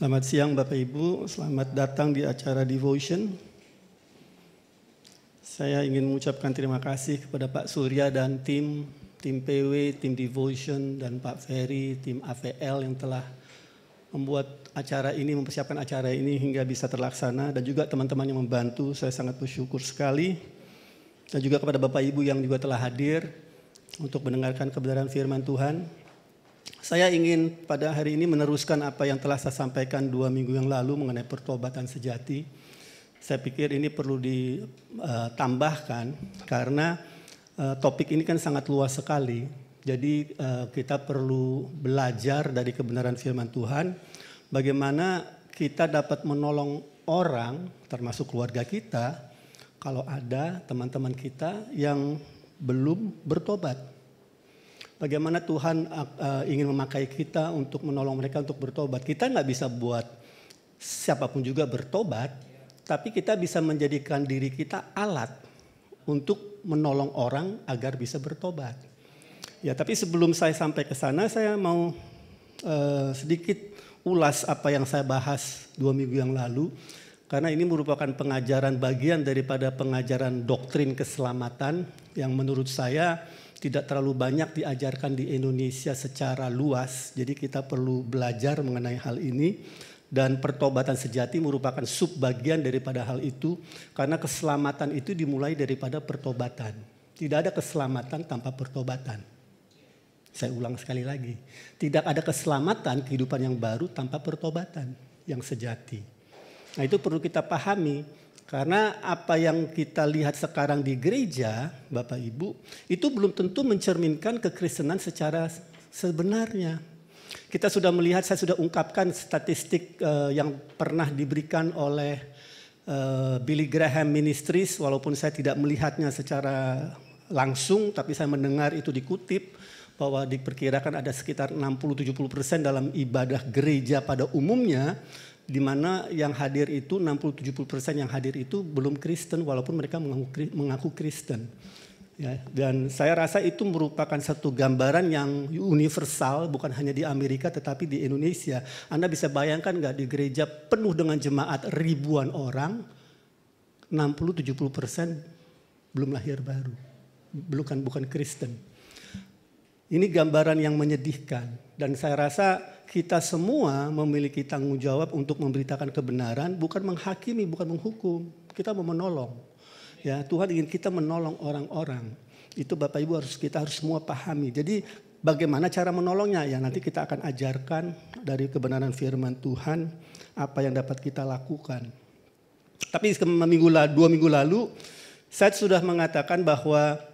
Selamat siang Bapak Ibu, selamat datang di acara Devotion. Saya ingin mengucapkan terima kasih kepada Pak Surya dan tim PW, tim Devotion, dan Pak Ferry, tim AVL yang telah membuat acara ini, mempersiapkan acara ini hingga bisa terlaksana, dan juga teman-teman yang membantu. Saya sangat bersyukur sekali. Dan juga kepada Bapak Ibu yang juga telah hadir untuk mendengarkan kebenaran firman Tuhan. Saya ingin pada hari ini meneruskan apa yang telah saya sampaikan 2 minggu yang lalu mengenai pertobatan sejati. Saya pikir ini perlu ditambahkan karena topik ini kan sangat luas sekali. Jadi kita perlu belajar dari kebenaran firman Tuhan, bagaimana kita dapat menolong orang, termasuk keluarga kita, kalau ada teman-teman kita yang belum bertobat. Bagaimana Tuhan ingin memakai kita untuk menolong mereka untuk bertobat. Kita nggak bisa buat siapapun juga bertobat, tapi kita bisa menjadikan diri kita alat untuk menolong orang agar bisa bertobat. Ya, tapi sebelum saya sampai ke sana, saya mau sedikit ulas apa yang saya bahas 2 minggu yang lalu. Karena ini merupakan pengajaran bagian daripada pengajaran doktrin keselamatan yang menurut saya tidak terlalu banyak diajarkan di Indonesia secara luas. Jadi kita perlu belajar mengenai hal ini. Dan pertobatan sejati merupakan subbagian daripada hal itu. Karena keselamatan itu dimulai daripada pertobatan. Tidak ada keselamatan tanpa pertobatan. Saya ulang sekali lagi. Tidak ada keselamatan kehidupan yang baru tanpa pertobatan yang sejati. Nah, itu perlu kita pahami. Karena apa yang kita lihat sekarang di gereja, Bapak Ibu, itu belum tentu mencerminkan kekristenan secara sebenarnya. Kita sudah melihat, saya sudah ungkapkan statistik yang pernah diberikan oleh Billy Graham Ministries, walaupun saya tidak melihatnya secara langsung, tapi saya mendengar itu dikutip, bahwa diperkirakan ada sekitar 60-70% dalam ibadah gereja pada umumnya, di mana yang hadir itu 60-70% yang hadir itu belum Kristen walaupun mereka mengaku Kristen. Ya, dan saya rasa itu merupakan satu gambaran yang universal, bukan hanya di Amerika tetapi di Indonesia. Anda bisa bayangkan nggak, di gereja penuh dengan jemaat ribuan orang, 60-70% belum lahir baru, bukan Kristen. Ini gambaran yang menyedihkan, dan saya rasa kita semua memiliki tanggung jawab untuk memberitakan kebenaran, bukan menghakimi, bukan menghukum. Kita mau menolong. Ya, Tuhan ingin kita menolong orang-orang. Itu Bapak Ibu kita harus semua pahami. Jadi bagaimana cara menolongnya? Ya, nanti kita akan ajarkan dari kebenaran firman Tuhan apa yang dapat kita lakukan. Tapi 2 minggu lalu saya sudah mengatakan bahwa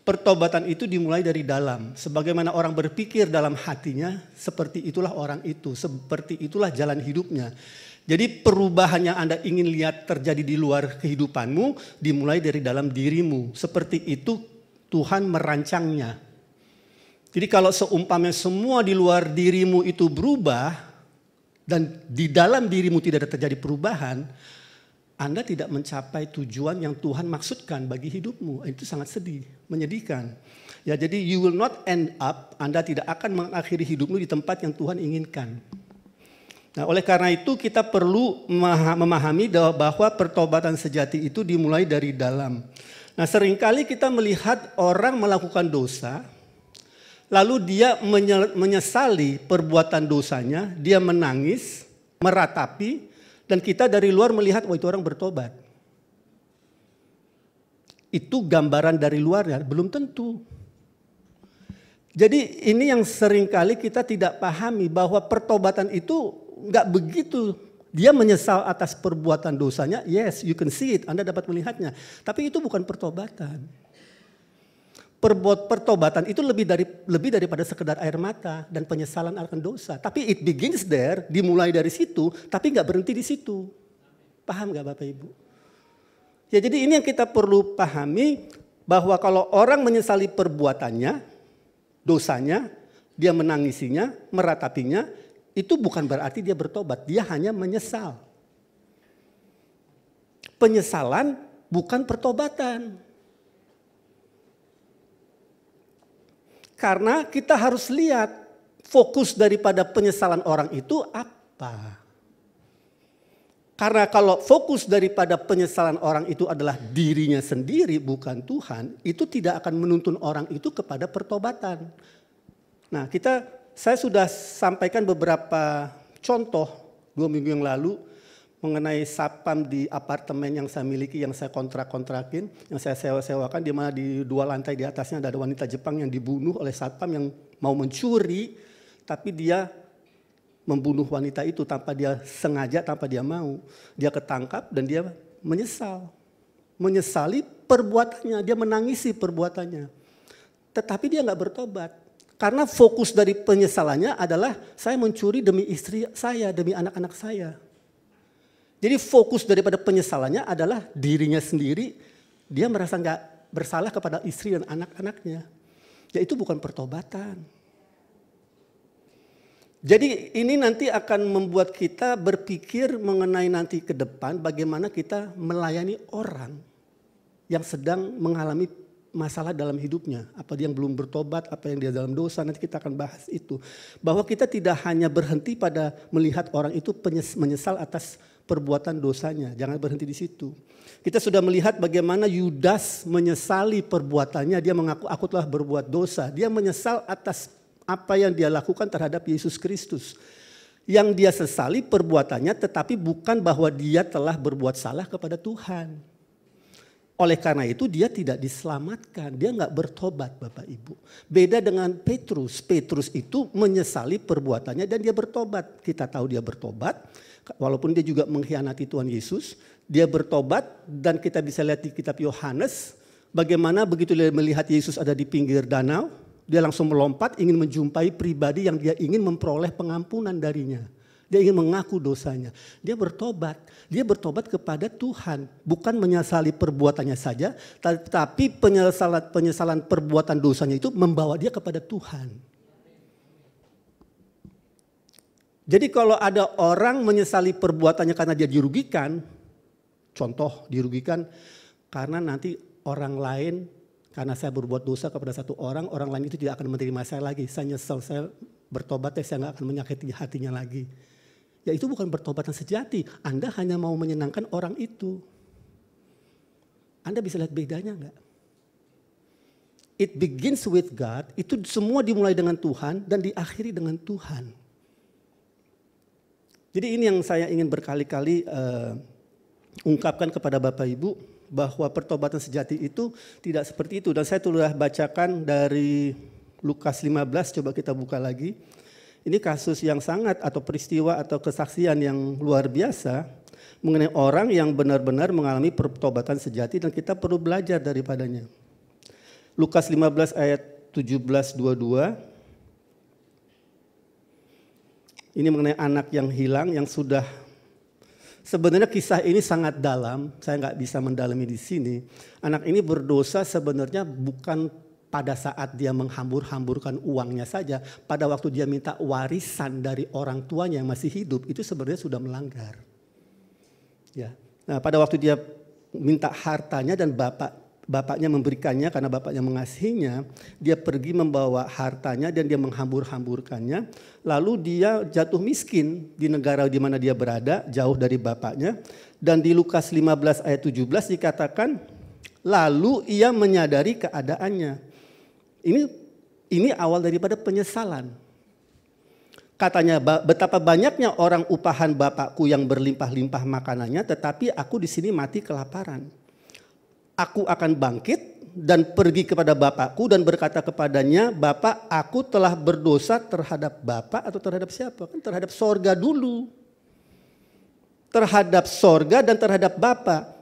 pertobatan itu dimulai dari dalam. Sebagaimana orang berpikir dalam hatinya, seperti itulah orang itu. Seperti itulah jalan hidupnya. Jadi perubahan yang Anda ingin lihat terjadi di luar kehidupanmu, dimulai dari dalam dirimu. Seperti itu Tuhan merancangnya. Jadi kalau seumpamanya semua di luar dirimu itu berubah, dan di dalam dirimu tidak ada terjadi perubahan, Anda tidak mencapai tujuan yang Tuhan maksudkan bagi hidupmu. Itu sangat sedih, menyedihkan. Ya, jadi you will not end up, Anda tidak akan mengakhiri hidupmu di tempat yang Tuhan inginkan. Nah, oleh karena itu kita perlu memahami bahwa pertobatan sejati itu dimulai dari dalam. Nah, seringkali kita melihat orang melakukan dosa, lalu dia menyesali perbuatan dosanya, dia menangis, meratapi, dan kita dari luar melihat, wah itu orang bertobat. Itu gambaran dari luarnya, belum tentu. Jadi ini yang seringkali kita tidak pahami, bahwa pertobatan itu enggak begitu. Dia menyesal atas perbuatan dosanya, yes, you can see it, Anda dapat melihatnya. Tapi itu bukan pertobatan. Pertobatan itu lebih daripada sekedar air mata dan penyesalan akan dosa. Tapi it begins there, dimulai dari situ, tapi nggak berhenti di situ. Paham nggak Bapak Ibu? Ya, jadi ini yang kita perlu pahami, bahwa kalau orang menyesali perbuatannya, dosanya, dia menangisinya, meratapinya, itu bukan berarti dia bertobat, dia hanya menyesal. Penyesalan bukan pertobatan. Karena kita harus lihat fokus daripada penyesalan orang itu apa. Karena kalau fokus daripada penyesalan orang itu adalah dirinya sendiri bukan Tuhan, itu tidak akan menuntun orang itu kepada pertobatan. Nah, saya sudah sampaikan beberapa contoh 2 minggu yang lalu mengenai satpam di apartemen yang saya miliki, yang saya kontrakin, yang saya sewa-sewakan, di mana di 2 lantai di atasnya ada wanita Jepang yang dibunuh oleh satpam yang mau mencuri, tapi dia membunuh wanita itu tanpa dia sengaja, tanpa dia mau. Dia ketangkap dan dia menyesal. Menyesali perbuatannya, dia menangisi perbuatannya. Tetapi dia nggak bertobat. Karena fokus dari penyesalannya adalah saya mencuri demi istri saya, demi anak-anak saya. Jadi fokus daripada penyesalannya adalah dirinya sendiri, dia merasa nggak bersalah kepada istri dan anak-anaknya. Ya itu bukan pertobatan. Jadi ini nanti akan membuat kita berpikir mengenai nanti ke depan bagaimana kita melayani orang yang sedang mengalami masalah dalam hidupnya. Apa dia yang belum bertobat, apa yang dia dalam dosa, nanti kita akan bahas itu. Bahwa kita tidak hanya berhenti pada melihat orang itu menyesal atas perbuatan dosanya. Jangan berhenti di situ. Kita sudah melihat bagaimana Yudas menyesali perbuatannya. Dia mengaku, aku telah berbuat dosa. Dia menyesal atas apa yang dia lakukan terhadap Yesus Kristus. Yang dia sesali perbuatannya tetapi bukan bahwa dia telah berbuat salah kepada Tuhan. Oleh karena itu dia tidak diselamatkan, dia nggak bertobat Bapak Ibu. Beda dengan Petrus, Petrus itu menyesali perbuatannya dan dia bertobat. Kita tahu dia bertobat, walaupun dia juga mengkhianati Tuhan Yesus. Dia bertobat dan kita bisa lihat di kitab Yohanes, bagaimana begitu dia melihat Yesus ada di pinggir danau, dia langsung melompat ingin menjumpai pribadi yang dia ingin memperoleh pengampunan darinya. Dia ingin mengaku dosanya. Dia bertobat kepada Tuhan. Bukan menyesali perbuatannya saja, tapi penyesalan perbuatan dosanya itu membawa dia kepada Tuhan. Jadi kalau ada orang menyesali perbuatannya karena dia dirugikan, contoh dirugikan karena nanti orang lain, karena saya berbuat dosa kepada satu orang, orang lain itu tidak akan menerima saya lagi. Saya nyesal, saya bertobat, saya nggak akan menyakiti hatinya lagi. Ya itu bukan pertobatan sejati. Anda hanya mau menyenangkan orang itu. Anda bisa lihat bedanya enggak? It begins with God. Itu semua dimulai dengan Tuhan dan diakhiri dengan Tuhan. Jadi ini yang saya ingin berkali-kali ungkapkan kepada Bapak Ibu. Bahwa pertobatan sejati itu tidak seperti itu. Dan saya telah bacakan dari Lukas 15, coba kita buka lagi. Ini kasus yang sangat atau peristiwa atau kesaksian yang luar biasa mengenai orang yang benar-benar mengalami pertobatan sejati dan kita perlu belajar daripadanya. Lukas 15 ayat 17-22. Ini mengenai anak yang hilang yang sudah, sebenarnya kisah ini sangat dalam, saya nggak bisa mendalami di sini. Anak ini berdosa sebenarnya bukan pada saat dia menghambur-hamburkan uangnya saja, pada waktu dia minta warisan dari orang tuanya yang masih hidup, itu sebenarnya sudah melanggar. Ya. Nah, pada waktu dia minta hartanya dan bapaknya memberikannya karena bapaknya mengasihinya, dia pergi membawa hartanya dan dia menghambur-hamburkannya, lalu dia jatuh miskin di negara di mana dia berada, jauh dari bapaknya. Dan di Lukas 15 ayat 17 dikatakan, lalu ia menyadari keadaannya. Ini awal daripada penyesalan. Katanya, betapa banyaknya orang upahan bapakku yang berlimpah-limpah makanannya, tetapi aku di sini mati kelaparan. Aku akan bangkit dan pergi kepada bapakku dan berkata kepadanya, Bapak, aku telah berdosa terhadap Bapak atau terhadap siapa? Kan terhadap sorga dulu. Terhadap sorga dan terhadap Bapak.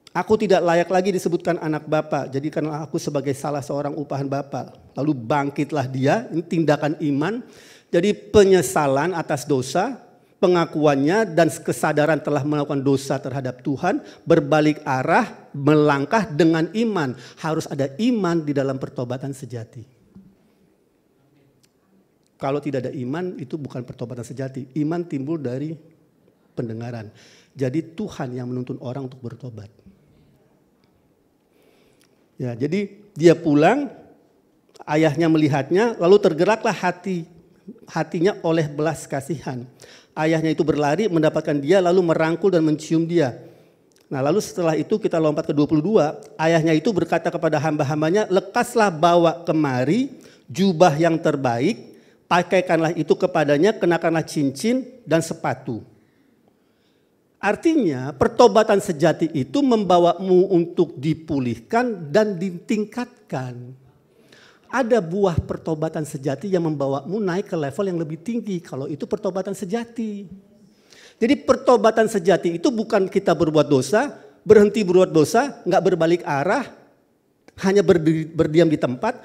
Aku tidak layak lagi disebutkan anak Bapak, jadikanlah aku sebagai salah seorang upahan Bapak. Lalu bangkitlah dia, ini tindakan iman. Jadi penyesalan atas dosa, pengakuannya dan kesadaran telah melakukan dosa terhadap Tuhan, berbalik arah, melangkah dengan iman. Harus ada iman di dalam pertobatan sejati. Kalau tidak ada iman, itu bukan pertobatan sejati. Iman timbul dari pendengaran. Jadi Tuhan yang menuntun orang untuk bertobat. Ya, jadi dia pulang, ayahnya melihatnya, lalu tergeraklah hati hatinya oleh belas kasihan. Ayahnya itu berlari mendapatkan dia lalu merangkul dan mencium dia. Nah lalu setelah itu kita lompat ke 22, ayahnya itu berkata kepada hamba-hambanya, lekaslah bawa kemari jubah yang terbaik, pakaikanlah itu kepadanya, kenakanlah cincin dan sepatu. Artinya pertobatan sejati itu membawamu untuk dipulihkan dan ditingkatkan. Ada buah pertobatan sejati yang membawamu naik ke level yang lebih tinggi. Kalau itu pertobatan sejati. Jadi pertobatan sejati itu bukan kita berbuat dosa, berhenti berbuat dosa, nggak berbalik arah, hanya berdiam di tempat.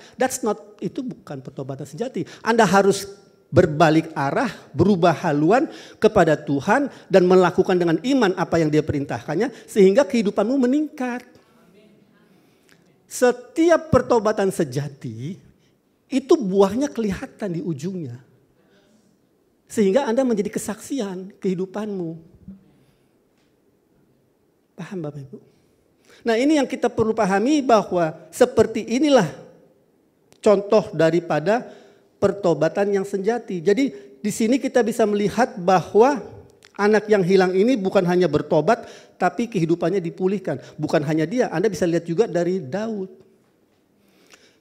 Itu bukan pertobatan sejati. Anda harus berbalik arah, berubah haluan kepada Tuhan dan melakukan dengan iman apa yang Dia perintahkannya sehingga kehidupanmu meningkat. Setiap pertobatan sejati itu buahnya kelihatan di ujungnya. Sehingga Anda menjadi kesaksian kehidupanmu. Paham Bapak Ibu? Nah ini yang kita perlu pahami bahwa seperti inilah contoh daripada pertobatan yang sejati. Jadi di sini kita bisa melihat bahwa anak yang hilang ini bukan hanya bertobat, tapi kehidupannya dipulihkan. Bukan hanya dia, Anda bisa lihat juga dari Daud.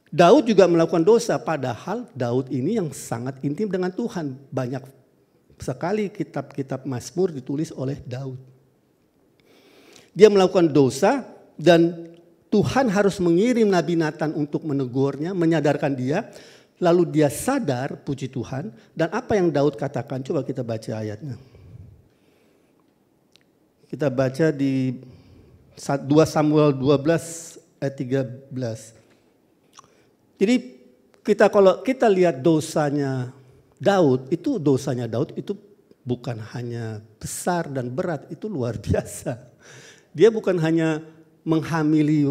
Daud juga melakukan dosa, padahal Daud ini yang sangat intim dengan Tuhan. Banyak sekali kitab-kitab Mazmur ditulis oleh Daud. Dia melakukan dosa dan Tuhan harus mengirim Nabi Nathan untuk menegurnya, menyadarkan dia. Lalu dia sadar, puji Tuhan, dan apa yang Daud katakan, coba kita baca ayatnya. Kita baca di 2 Samuel 12 ayat 13. Jadi kalau kita lihat dosanya Daud itu bukan hanya besar dan berat, itu luar biasa. Dia bukan hanya menghamili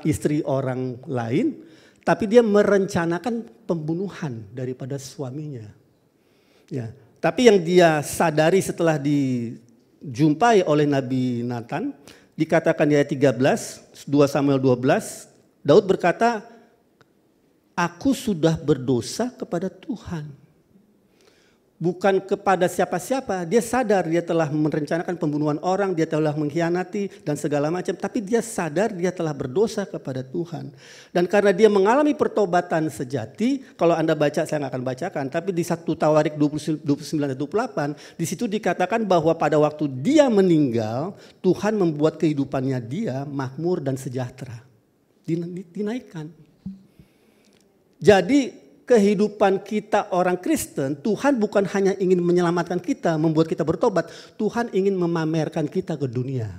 istri orang lain, tapi dia merencanakan pembunuhan daripada suaminya. Ya, tapi yang dia sadari setelah dijumpai oleh Nabi Nathan, dikatakan di ayat 13, 2 Samuel 12, Daud berkata, aku sudah berdosa kepada Tuhan. Bukan kepada siapa-siapa, dia sadar dia telah merencanakan pembunuhan orang, dia telah mengkhianati dan segala macam. Tapi dia sadar dia telah berdosa kepada Tuhan. Dan karena dia mengalami pertobatan sejati, kalau Anda baca, saya nggak akan bacakan, tapi di 1 Tawarik 29-28, di situ dikatakan bahwa pada waktu dia meninggal, Tuhan membuat kehidupannya dia makmur dan sejahtera. Dinaikkan. Jadi kehidupan kita orang Kristen, Tuhan bukan hanya ingin menyelamatkan kita, membuat kita bertobat. Tuhan ingin memamerkan kita ke dunia.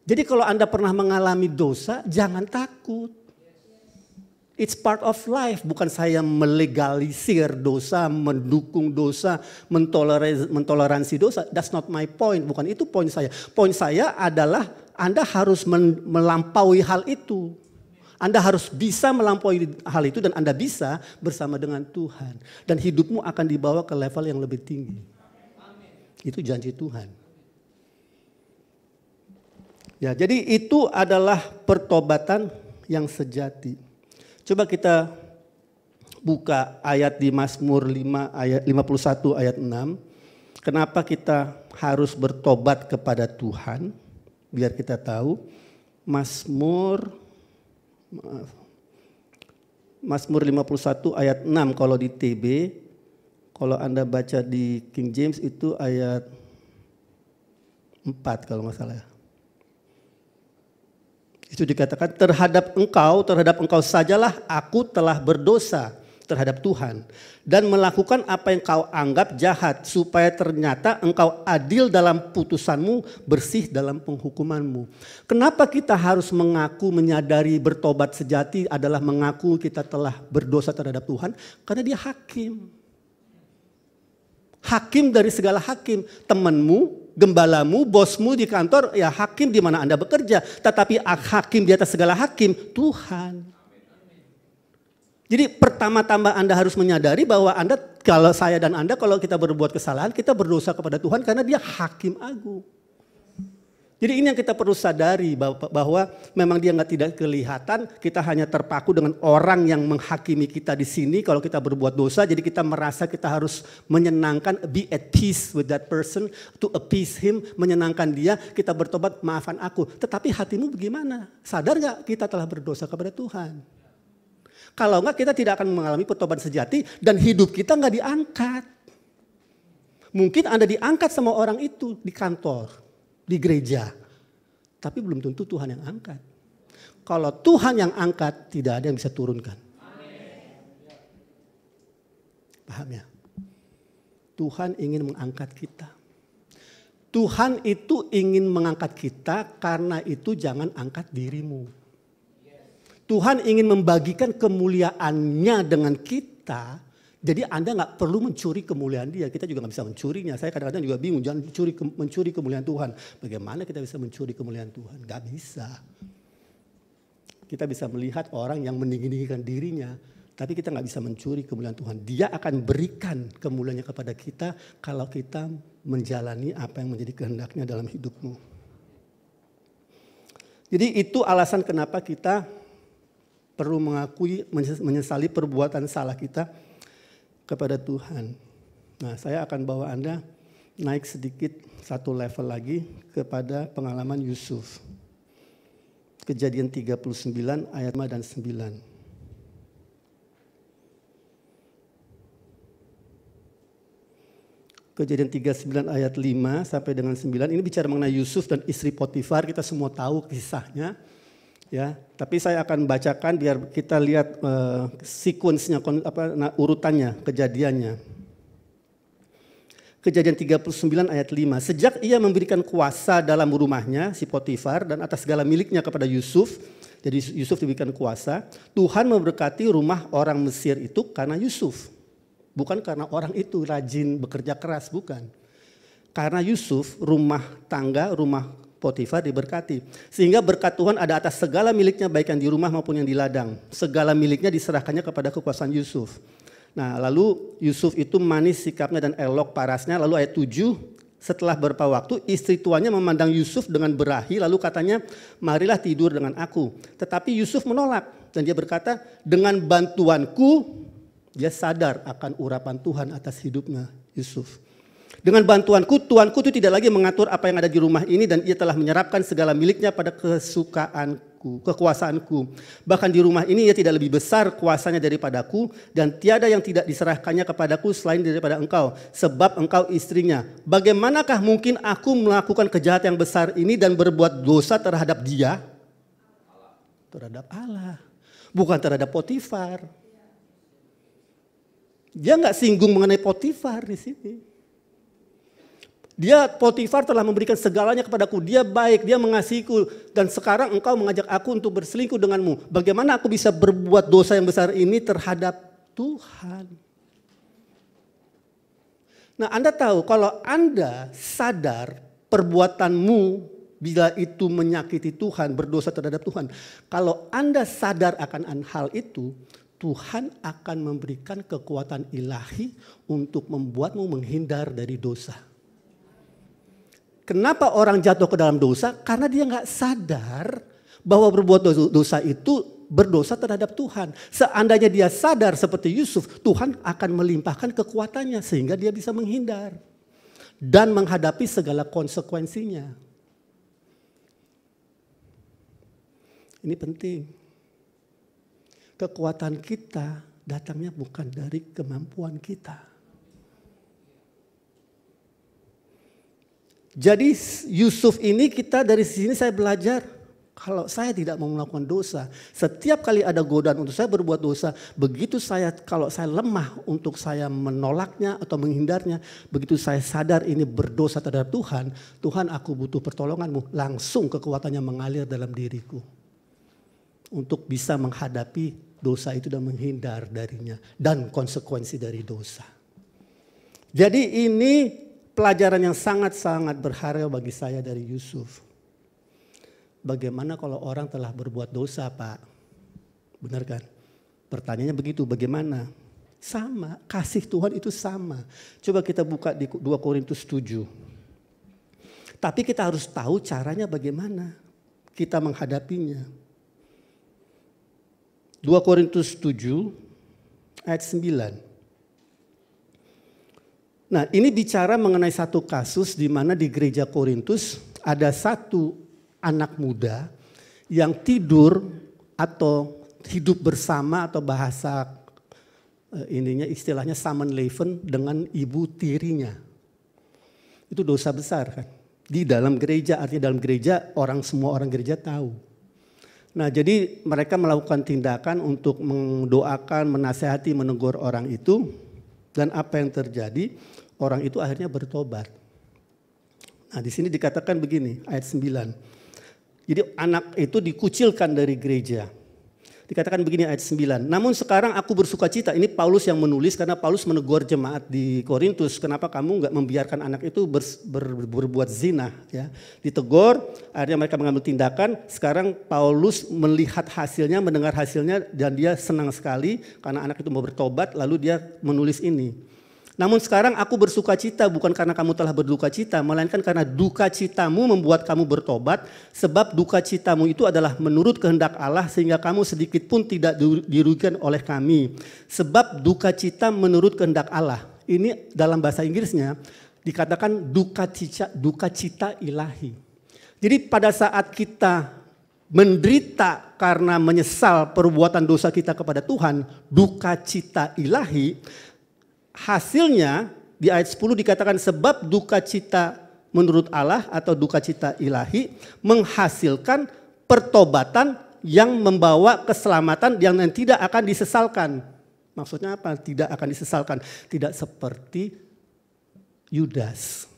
Jadi kalau Anda pernah mengalami dosa, jangan takut. It's part of life. Bukan saya melegalisir dosa, mendukung dosa, mentoleransi dosa. That's not my point. Bukan itu poin saya. Poin saya adalah Anda harus melampaui hal itu. Anda harus bisa melampaui hal itu dan Anda bisa bersama dengan Tuhan. Dan hidupmu akan dibawa ke level yang lebih tinggi. Itu janji Tuhan. Ya, jadi itu adalah pertobatan yang sejati. Coba kita buka ayat di Mazmur 5 ayat 51 ayat 6. Kenapa kita harus bertobat kepada Tuhan? Biar kita tahu. Mazmur 51 ayat 6 kalau di TB, kalau Anda baca di King James itu ayat 4 kalau nggak salah. Itu dikatakan terhadap engkau sajalah aku telah berdosa terhadap Tuhan dan melakukan apa yang kau anggap jahat supaya ternyata engkau adil dalam putusanmu, bersih dalam penghukumanmu. Kenapa kita harus mengaku, menyadari bertobat sejati adalah mengaku kita telah berdosa terhadap Tuhan? Karena dia hakim. Hakim dari segala hakim, temanmu, gembalamu, bosmu di kantor, ya hakim di mana Anda bekerja. Tetapi hakim di atas segala hakim, Tuhan. Jadi pertama-tama Anda harus menyadari bahwa Anda, kalau saya dan Anda, kalau kita berbuat kesalahan, kita berdosa kepada Tuhan karena dia hakim agung. Jadi ini yang kita perlu sadari bahwa memang dia tidak kelihatan, kita hanya terpaku dengan orang yang menghakimi kita di sini. Kalau kita berbuat dosa, jadi kita merasa kita harus menyenangkan, be at peace with that person, to appease him, menyenangkan dia, kita bertobat, maafkan aku. Tetapi hatimu bagaimana? Sadar gak kita telah berdosa kepada Tuhan? Kalau enggak kita tidak akan mengalami pertobatan sejati dan hidup kita enggak diangkat. Mungkin Anda diangkat sama orang itu di kantor, di gereja. Tapi belum tentu Tuhan yang angkat. Kalau Tuhan yang angkat, tidak ada yang bisa turunkan. Paham ya? Tuhan ingin mengangkat kita. Tuhan itu ingin mengangkat kita, karena itu jangan angkat dirimu. Tuhan ingin membagikan kemuliaannya dengan kita. Jadi Anda nggak perlu mencuri kemuliaan dia. Kita juga nggak bisa mencurinya. Saya kadang-kadang juga bingung, jangan mencuri kemuliaan Tuhan. Bagaimana kita bisa mencuri kemuliaan Tuhan? Nggak bisa. Kita bisa melihat orang yang meninggikan dirinya, tapi kita nggak bisa mencuri kemuliaan Tuhan. Dia akan berikan kemuliaannya kepada kita kalau kita menjalani apa yang menjadi kehendaknya dalam hidupmu. Jadi itu alasan kenapa kita perlu mengakui, menyesali perbuatan salah kita kepada Tuhan. Nah, saya akan bawa Anda naik sedikit satu level lagi kepada pengalaman Yusuf. Kejadian 39 ayat 5 dan 9. Kejadian 39 ayat 5 sampai dengan 9 ini bicara mengenai Yusuf dan istri Potifar. Kita semua tahu kisahnya. Ya, tapi saya akan bacakan biar kita lihat sekuensnya, urutannya, kejadiannya. Kejadian 39 ayat 5. Sejak ia memberikan kuasa dalam rumahnya, si Potifar, dan atas segala miliknya kepada Yusuf. Jadi Yusuf diberikan kuasa. Tuhan memberkati rumah orang Mesir itu karena Yusuf. Bukan karena orang itu rajin bekerja keras, bukan. Karena Yusuf, rumah tangga, rumah Potifar diberkati. Sehingga berkat Tuhan ada atas segala miliknya, baik yang di rumah maupun yang di ladang. Segala miliknya diserahkannya kepada kekuasaan Yusuf. Nah, lalu Yusuf itu manis sikapnya dan elok parasnya. Lalu ayat 7, setelah beberapa waktu istri tuannya memandang Yusuf dengan berahi, lalu katanya, marilah tidur dengan aku. Tetapi Yusuf menolak dan dia berkata, dengan bantuanku, dia sadar akan urapan Tuhan atas hidupnya Yusuf. Dengan bantuanku, tuanku itu tidak lagi mengatur apa yang ada di rumah ini, dan ia telah menyerapkan segala miliknya pada kesukaanku, kekuasaanku. Bahkan di rumah ini ia tidak lebih besar kuasanya daripadaku, dan tiada yang tidak diserahkannya kepadaku selain daripada engkau, sebab engkau istrinya. Bagaimanakah mungkin aku melakukan kejahatan yang besar ini dan berbuat dosa terhadap dia? Terhadap Allah, bukan terhadap Potifar. Dia nggak singgung mengenai Potifar di sini. Dia, Potifar telah memberikan segalanya kepadaku. Dia baik, dia mengasihiku. Dan sekarang engkau mengajak aku untuk berselingkuh denganmu. Bagaimana aku bisa berbuat dosa yang besar ini terhadap Tuhan? Nah, Anda tahu kalau Anda sadar perbuatanmu bila itu menyakiti Tuhan, berdosa terhadap Tuhan. Kalau Anda sadar akan hal itu, Tuhan akan memberikan kekuatan ilahi untuk membuatmu menghindar dari dosa. Kenapa orang jatuh ke dalam dosa? Karena dia nggak sadar bahwa berbuat dosa itu berdosa terhadap Tuhan. Seandainya dia sadar seperti Yusuf, Tuhan akan melimpahkan kekuatannya sehingga dia bisa menghindar dan menghadapi segala konsekuensinya. Ini penting. Kekuatan kita datangnya bukan dari kemampuan kita. Jadi Yusuf ini, kita dari sini saya belajar, kalau saya tidak mau melakukan dosa, setiap kali ada godaan untuk saya berbuat dosa, begitu kalau saya lemah untuk saya menolaknya atau menghindarnya, begitu saya sadar ini berdosa terhadap Tuhan, Tuhan aku butuh pertolonganmu, langsung kekuatannya mengalir dalam diriku untuk bisa menghadapi dosa itu dan menghindar darinya dan konsekuensi dari dosa. Jadi ini pelajaran yang sangat-sangat berharga bagi saya dari Yusuf. Bagaimana kalau orang telah berbuat dosa, Pak? Benar kan? Pertanyaannya begitu, bagaimana? Sama, kasih Tuhan itu sama. Coba kita buka di 2 Korintus 7. Tapi kita harus tahu caranya bagaimana kita menghadapinya. 2 Korintus 7 ayat 9. Nah, ini bicara mengenai satu kasus di mana di gereja Korintus ada satu anak muda yang tidur atau hidup bersama atau bahasa istilahnya samenleven dengan ibu tirinya. Itu dosa besar kan. Di dalam gereja, artinya dalam gereja semua orang gereja tahu. Nah, jadi mereka melakukan tindakan untuk mendoakan, menasehati, menegur orang itu. Dan apa yang terjadi? Orang itu akhirnya bertobat. Nah, di sini dikatakan begini, ayat 9. Jadi anak itu dikucilkan dari gereja. Dikatakan begini ayat 9. Namun sekarang aku bersukacita. Ini Paulus yang menulis karena Paulus menegur jemaat di Korintus. Kenapa kamu enggak membiarkan anak itu berbuat zina? Ya. Ditegur, akhirnya mereka mengambil tindakan. Sekarang Paulus melihat hasilnya, mendengar hasilnya dan dia senang sekali karena anak itu mau bertobat. Lalu dia menulis ini. Namun sekarang aku bersukacita bukan karena kamu telah berduka cita, melainkan karena duka citamu membuat kamu bertobat, sebab duka citamu itu adalah menurut kehendak Allah sehingga kamu sedikit pun tidak dirugikan oleh kami. Sebab duka cita menurut kehendak Allah. Ini dalam bahasa Inggrisnya dikatakan duka cita ilahi. Jadi pada saat kita menderita karena menyesal perbuatan dosa kita kepada Tuhan, duka cita ilahi, hasilnya di ayat 10 dikatakan sebab duka cita menurut Allah atau duka cita ilahi menghasilkan pertobatan yang membawa keselamatan yang tidak akan disesalkan. Maksudnya apa? Tidak akan disesalkan. Tidak seperti Yudas.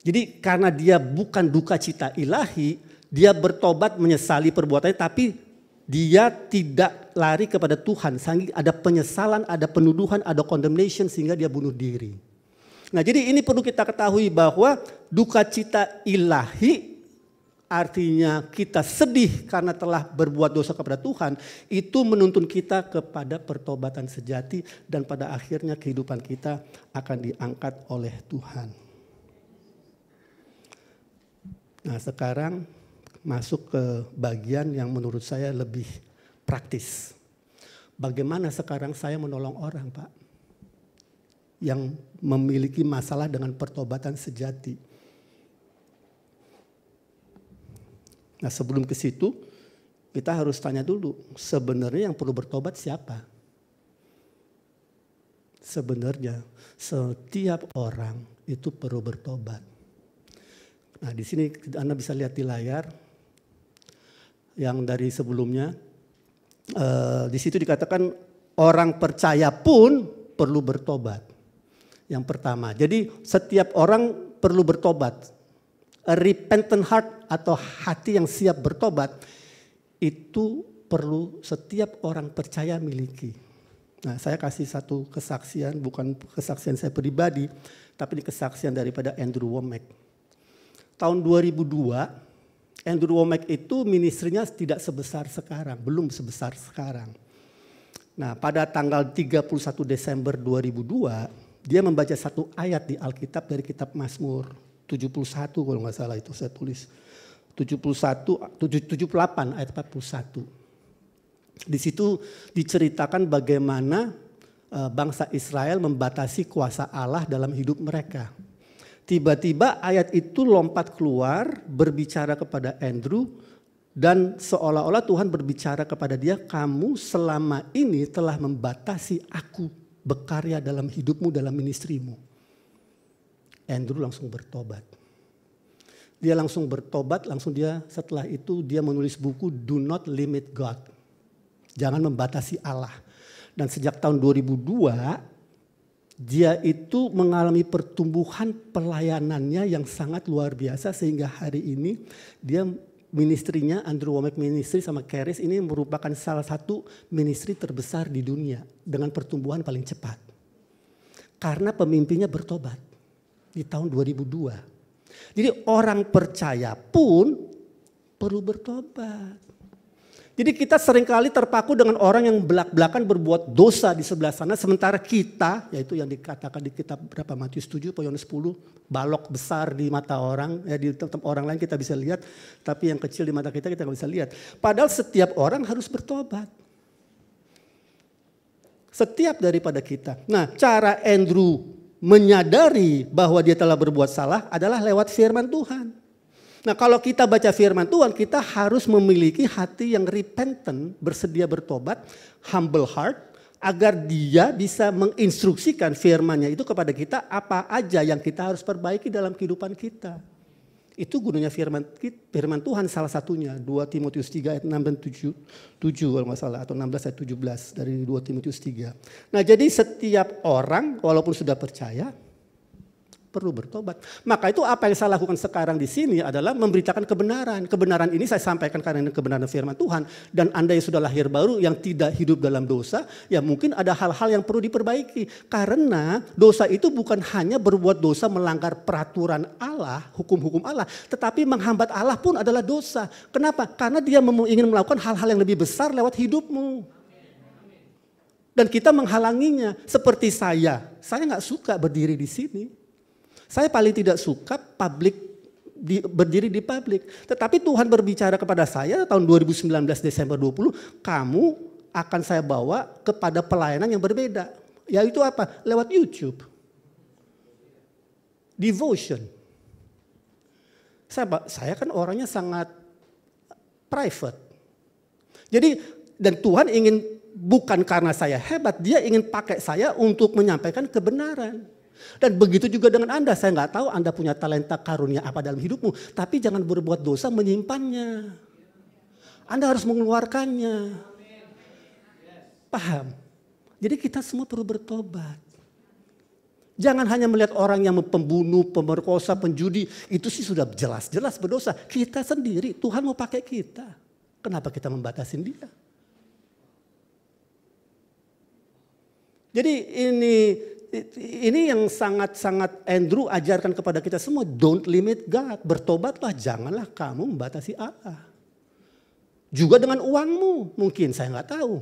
Jadi karena dia bukan duka cita ilahi, dia bertobat menyesali perbuatannya tapi dia tidak lari kepada Tuhan. Ada penyesalan, ada penuduhan, ada condemnation sehingga dia bunuh diri. Nah, jadi ini perlu kita ketahui bahwa duka cita ilahi artinya kita sedih karena telah berbuat dosa kepada Tuhan. Itu menuntun kita kepada pertobatan sejati dan pada akhirnya kehidupan kita akan diangkat oleh Tuhan. Nah, sekarang masuk ke bagian yang menurut saya lebih praktis. Bagaimana sekarang saya menolong orang, Pak, yang memiliki masalah dengan pertobatan sejati. Nah, sebelum ke situ, kita harus tanya dulu, sebenarnya yang perlu bertobat siapa? Sebenarnya setiap orang itu perlu bertobat. Nah, di sini Anda bisa lihat di layar yang dari sebelumnya, di situ dikatakan orang percaya pun perlu bertobat. Yang pertama, jadi setiap orang perlu bertobat. A repentant heart atau hati yang siap bertobat itu perlu setiap orang percaya miliki. Nah, saya kasih satu kesaksian, bukan kesaksian saya pribadi, tapi ini kesaksian daripada Andrew Wommack. Tahun 2002, Andrew Wommack itu ministrinya tidak sebesar sekarang, belum sebesar sekarang. Nah, pada tanggal 31 Desember 2002, dia membaca satu ayat di Alkitab dari kitab Mazmur 71 kalau nggak salah itu saya tulis. 78 ayat 41. Di situ diceritakan bagaimana bangsa Israel membatasi kuasa Allah dalam hidup mereka. Tiba-tiba ayat itu lompat keluar berbicara kepada Andrew dan seolah-olah Tuhan berbicara kepada dia, kamu selama ini telah membatasi aku berkarya dalam hidupmu, dalam ministrimu. Andrew langsung bertobat. Dia langsung bertobat, setelah itu dia menulis buku Do Not Limit God. Jangan membatasi Allah. Dan sejak tahun 2002, dia itu mengalami pertumbuhan pelayanannya yang sangat luar biasa sehingga hari ini dia ministrinya Andrew Wommack Ministry sama Charis ini merupakan salah satu ministry terbesar di dunia dengan pertumbuhan paling cepat. Karena pemimpinnya bertobat di tahun 2002. Jadi orang percaya pun perlu bertobat. Jadi kita seringkali terpaku dengan orang yang belak-belakan berbuat dosa di sebelah sana. Sementara kita, yaitu yang dikatakan di kitab berapa Matius 7 atau Yohanes 10. Balok besar di mata orang, ya di tempat orang lain kita bisa lihat. Tapi yang kecil di mata kita nggak bisa lihat. Padahal setiap orang harus bertobat. Setiap daripada kita. Nah, cara Andrew menyadari bahwa dia telah berbuat salah adalah lewat firman Tuhan. Nah, kalau kita baca firman Tuhan, kita harus memiliki hati yang repentant, bersedia bertobat, humble heart, agar dia bisa menginstruksikan firman-Nya itu kepada kita apa aja yang kita harus perbaiki dalam kehidupan kita. Itu gunanya firman Tuhan salah satunya. 2 Timotius 3 ayat 6 dan 7 kalau nggak salah. Atau 16 ayat 17 dari 2 Timotius 3. Nah, jadi setiap orang walaupun sudah percaya perlu bertobat. Maka itu apa yang saya lakukan sekarang di sini adalah memberitakan kebenaran. Kebenaran ini saya sampaikan karena ini kebenaran firman Tuhan. Dan Anda yang sudah lahir baru yang tidak hidup dalam dosa, ya mungkin ada hal-hal yang perlu diperbaiki. Karena dosa itu bukan hanya berbuat dosa melanggar peraturan Allah, hukum-hukum Allah. Tetapi menghambat Allah pun adalah dosa. Kenapa? Karena dia ingin melakukan hal-hal yang lebih besar lewat hidupmu. Dan kita menghalanginya. Seperti saya nggak suka berdiri di sini. Saya paling tidak suka berdiri di publik. Tetapi Tuhan berbicara kepada saya tahun 2019 Desember 20, kamu akan saya bawa kepada pelayanan yang berbeda. Yaitu apa? Lewat YouTube. Devotion. Saya kan orangnya sangat private. Jadi dan Tuhan ingin bukan karena saya hebat, dia ingin pakai saya untuk menyampaikan kebenaran. Dan begitu juga dengan Anda, saya nggak tahu Anda punya talenta karunia apa dalam hidupmu, tapi jangan berbuat dosa menyimpannya. Anda harus mengeluarkannya. Paham? Jadi kita semua perlu bertobat. Jangan hanya melihat orang yang pembunuh, pemerkosa, penjudi, itu sih sudah jelas-jelas berdosa. Kita sendiri, Tuhan mau pakai kita. Kenapa kita membatasin dia? Jadi ini yang sangat-sangat Andrew ajarkan kepada kita semua. Don't limit God. Bertobatlah, janganlah kamu membatasi Allah. Juga dengan uangmu, mungkin saya nggak tahu.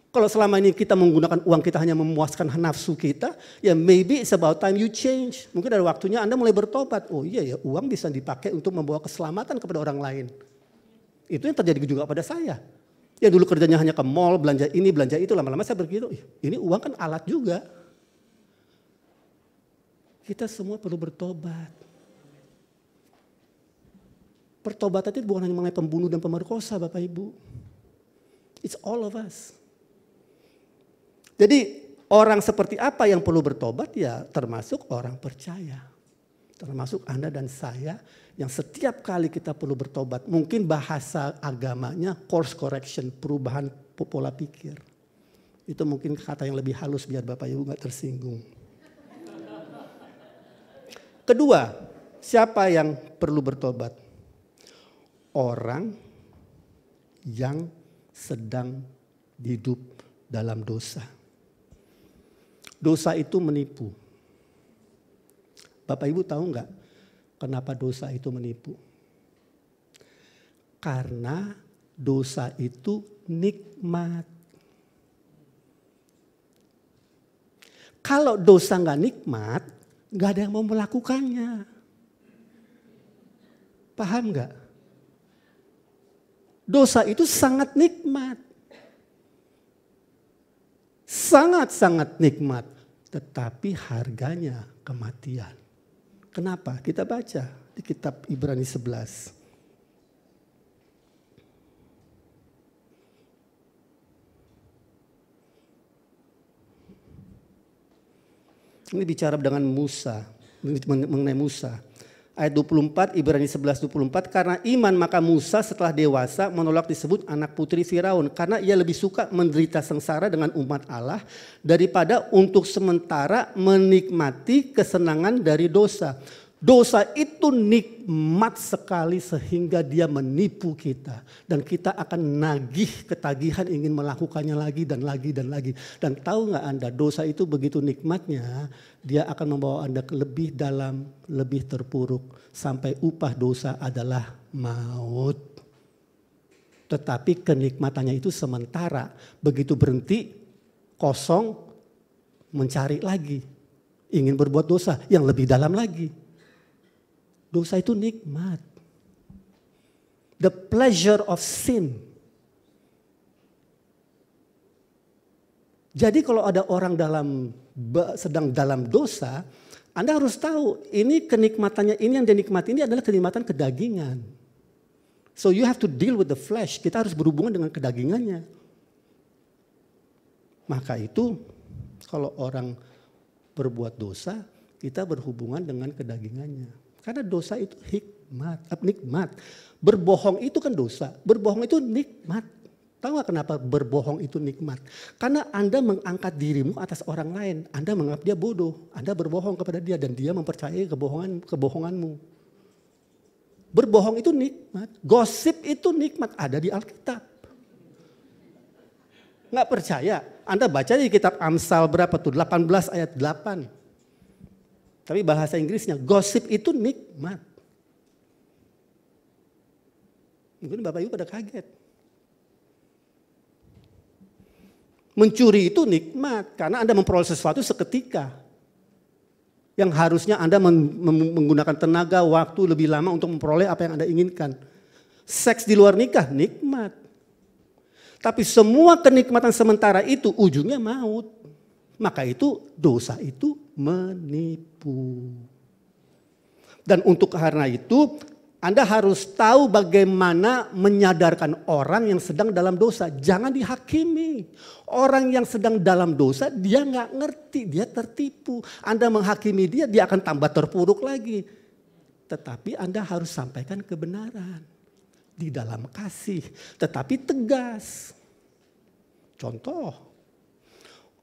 Kalau selama ini kita menggunakan uang kita hanya memuaskan nafsu kita, ya maybe it's about time you change. Mungkin ada waktunya Anda mulai bertobat. Oh iya ya, uang bisa dipakai untuk membawa keselamatan kepada orang lain. Itu yang terjadi juga pada saya. Ya dulu kerjanya hanya ke mall, belanja ini, belanja itu. Lama-lama saya begitu, ini uang kan alat juga. Kita semua perlu bertobat. Pertobatan itu bukan hanya mengenai pembunuh dan pemerkosa, Bapak Ibu. It's all of us. Jadi orang seperti apa yang perlu bertobat? Ya termasuk orang percaya. Termasuk Anda dan saya yang setiap kali kita perlu bertobat. Mungkin bahasa agamanya course correction, perubahan pola pikir. Itu mungkin kata yang lebih halus biar Bapak Ibu gak tersinggung. Kedua, siapa yang perlu bertobat? Orang yang sedang hidup dalam dosa. Dosa itu menipu. Bapak Ibu tahu nggak kenapa dosa itu menipu? Karena dosa itu nikmat. Kalau dosa nggak nikmat, nggak ada yang mau melakukannya. Paham nggak? Dosa itu sangat nikmat. Sangat-sangat nikmat. Tetapi harganya kematian. Kenapa? Kita baca di kitab Ibrani 11. Ini bicara dengan Musa, mengenai Musa. Ayat 24, Ibrani 11:24, karena iman maka Musa setelah dewasa menolak disebut anak putri Firaun. Karena ia lebih suka menderita sengsara dengan umat Allah daripada untuk sementara menikmati kesenangan dari dosa. Dosa itu nikmat sekali sehingga dia menipu kita. Dan kita akan nagih ketagihan ingin melakukannya lagi dan lagi dan lagi. Dan tahu gak Anda, dosa itu begitu nikmatnya, dia akan membawa Anda ke lebih dalam, lebih terpuruk. Sampai upah dosa adalah maut. Tetapi kenikmatannya itu sementara. Begitu berhenti, kosong, mencari lagi. Ingin berbuat dosa yang lebih dalam lagi. Dosa itu nikmat. The pleasure of sin. Jadi kalau ada orang sedang dalam dosa, Anda harus tahu ini kenikmatannya, ini yang dinikmati ini adalah kenikmatan kedagingan. So you have to deal with the flesh. Kita harus berhubungan dengan kedagingannya. Maka itu kalau orang berbuat dosa, kita berhubungan dengan kedagingannya. Karena dosa itu nikmat. Berbohong itu kan dosa. Berbohong itu nikmat. Tahu gak kenapa berbohong itu nikmat? Karena Anda mengangkat dirimu atas orang lain. Anda menganggap dia bodoh. Anda berbohong kepada dia dan dia mempercayai kebohonganmu. Berbohong itu nikmat. Gosip itu nikmat. Ada di Alkitab. Nggak percaya? Anda baca di kitab Amsal berapa tuh? 18 ayat 8. Tapi bahasa Inggrisnya, gosip itu nikmat. Mungkin Bapak Ibu pada kaget. Mencuri itu nikmat karena Anda memperoleh sesuatu seketika. Yang harusnya Anda menggunakan tenaga, waktu lebih lama untuk memperoleh apa yang Anda inginkan. Seks di luar nikah nikmat. Tapi semua kenikmatan sementara itu ujungnya maut. Maka itu dosa itu menipu. Dan untuk karena itu Anda harus tahu bagaimana menyadarkan orang yang sedang dalam dosa. Jangan dihakimi. Orang yang sedang dalam dosa dia nggak ngerti, dia tertipu. Anda menghakimi dia, dia akan tambah terpuruk lagi. Tetapi Anda harus sampaikan kebenaran. Di dalam kasih, tetapi tegas. Contoh,